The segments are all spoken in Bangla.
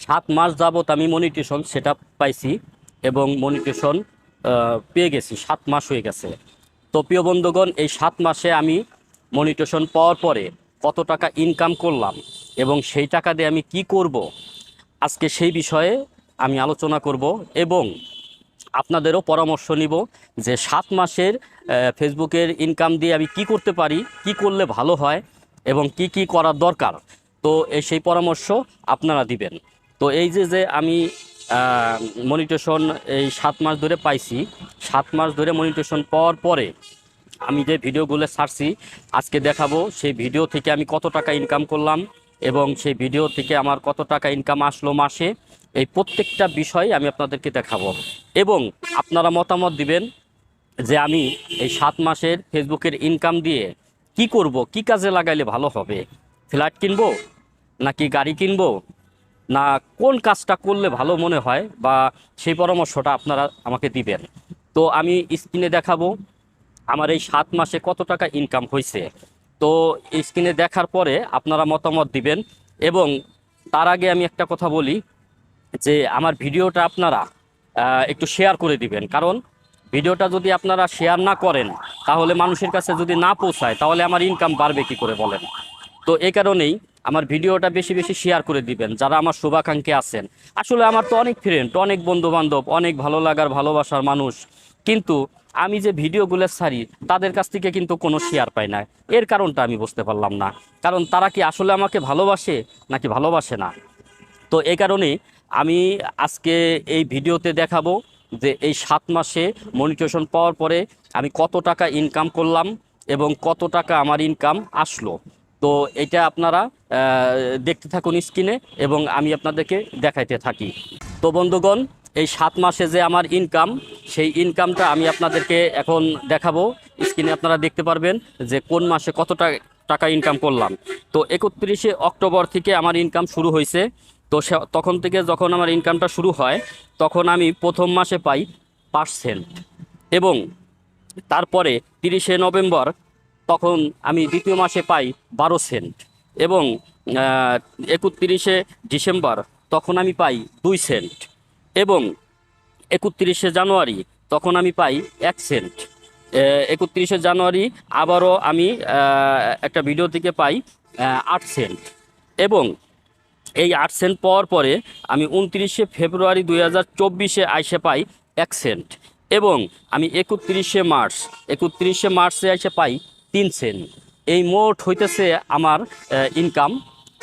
7 মাস যাবত আমি মনিটেশন সেটআপ পাইছি এবং মনিটেশন পেয়ে গেছি। 7 মাস হয়ে গেছে। তো প্রিয় বন্ধুগণ, এই 7 মাসে আমি মনিটেশন পাওয়ার পরে কত টাকা ইনকাম করলাম এবং সেই টাকা দিয়ে আমি কি করব, আজকে সেই বিষয়ে আমি আলোচনা করব এবং আপনাদেরও পরামর্শ নিব যে 7 মাসের ফেসবুকের ইনকাম দিয়ে আমি কি করতে পারি, কি করলে ভালো হয় এবং কি কি করার দরকার। তো সেই পরামর্শ আপনারা দিবেন। তো এই যে আমি মনিটেশন এই 7 মাস ধরে পাইছি, 7 মাস ধরে মনিটেশন পাওয়ার পরে আমি যে ভিডিওগুলো ছাড়ছি আজকে দেখাবো সেই ভিডিও থেকে আমি কত টাকা ইনকাম করলাম এবং সেই ভিডিও থেকে আমার কত টাকা ইনকাম আসলো মাসে। এই প্রত্যেকটা বিষয় আমি আপনাদেরকে দেখাবো এবং আপনারা মতামত দিবেন যে আমি এই 7 মাসের ফেসবুকের ইনকাম দিয়ে কি করব, কি কাজে লাগাইলে ভালো হবে। ফ্ল্যাট কিনবো নাকি গাড়ি কিনবো, না কোন কাজটা করলে ভালো মনে হয়, বা সেই পরামর্শটা আপনারা আমাকে দিবেন। তো আমি স্ক্রিনে দেখাবো আমার এই 7 মাসে কত টাকা ইনকাম হয়েছে। তো স্ক্রিনে দেখার পরে আপনারা মতামত দিবেন এবং তার আগে আমি একটা কথা বলি যে আমার ভিডিওটা আপনারা একটু শেয়ার করে দিবেন। কারণ ভিডিওটা যদি আপনারা শেয়ার না করেন, তাহলে মানুষের কাছে যদি না পৌঁছায়, তাহলে আমার ইনকাম বাড়বে কি করে বলেন। তো এই কারণেই আমার ভিডিওটা বেশি বেশি শেয়ার করে দিবেন যারা আমার শুভাকাঙ্ক্ষী আছেন। আসলে আমার তো অনেক ফ্রেন্ড, অনেক বন্ধু বান্ধব, অনেক ভালো লাগার ভালোবাসার মানুষ, কিন্তু আমি যে ভিডিওগুলো ছাড়ি তাদের কাছ থেকে কিন্তু কোনো শেয়ার পাই না। এর কারণটা আমি বুঝতে পারলাম না। কারণ তারা কি আসলে আমাকে ভালোবাসে নাকি ভালোবাসে না। তো এই কারণেই আমি আজকে এই ভিডিওতে দেখাবো যে এই 7 মাসে মনিটেশন পাওয়ার পরে আমি কত টাকা ইনকাম করলাম এবং কত টাকা আমার ইনকাম আসলো। তো এটা আপনারা দেখতে থাকুন স্ক্রিনে এবং আমি আপনাদেরকে দেখাইতে থাকি। তো বন্ধুগণ, এই 7 মাসে যে আমার ইনকাম, সেই ইনকামটা আমি আপনাদেরকে এখন দেখাবো। স্ক্রিনে আপনারা দেখতে পারবেন যে কোন মাসে কত টাকা ইনকাম করলাম। তো 31শে অক্টোবর থেকে আমার ইনকাম শুরু হয়েছে। তো তখন থেকে যখন আমার ইনকামটা শুরু হয়, তখন আমি প্রথম মাসে পাই 5 সেন্ট এবং তারপরে 30শে নভেম্বর তখন আমি দ্বিতীয় মাসে পাই 12 সেন্ট এবং 31শে ডিসেম্বর তখন আমি পাই 2 সেন্ট এবং 31শে জানুয়ারি তখন আমি পাই 1 সেন্ট। 31শে জানুয়ারি আবারও আমি একটা ভিডিও থেকে পাই 8 সেন্ট এবং এই 8 সেন্ট পাওয়ার পরে আমি 29শে ফেব্রুয়ারি 2024 আইসে পাই 1 সেন্ট এবং আমি 31শে মার্চে আইসে পাই 3 সেন্ট। এই মোট হইতেছে আমার ইনকাম।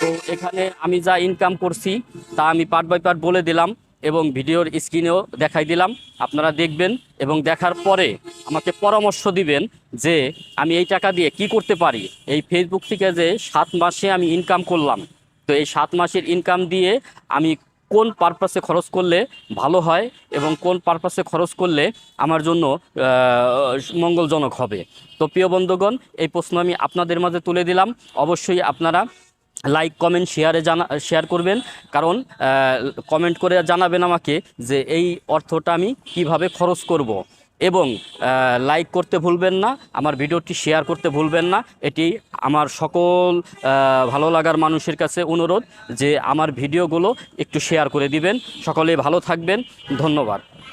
তো এখানে আমি যা ইনকাম করছি তা আমি পার্ট বাই পার্ট বলে দিলাম এবং ভিডিওর স্ক্রিনেও দেখাই দিলাম। আপনারা দেখবেন এবং দেখার পরে আমাকে পরামর্শ দিবেন যে আমি এই টাকা দিয়ে কি করতে পারি। এই ফেসবুক থেকে যে 7 মাসে আমি ইনকাম করলাম, তো এই 7 মাসের ইনকাম দিয়ে আমি কোন পারপাসে খরচ করলে ভালো হয় এবং কোন পারপাসে খরচ করলে আমার জন্য মঙ্গলজনক হবে। তো প্রিয় বন্ধুগণ, এই প্রশ্ন আমি আপনাদের মাঝে তুলে দিলাম। অবশ্যই আপনারা লাইক কমেন্ট শেয়ার করবেন, কারণ কমেন্ট করে জানাবেন আমাকে যে এই অর্থটা আমি কিভাবে খরচ করব এবং লাইক করতে ভুলবেন না, আমার ভিডিওটি শেয়ার করতে ভুলবেন না। এটি আমার সকল ভালো লাগার মানুষের কাছে অনুরোধ যে আমার ভিডিওগুলো একটু শেয়ার করে দিবেন। সকলে ভালো থাকবেন, ধন্যবাদ।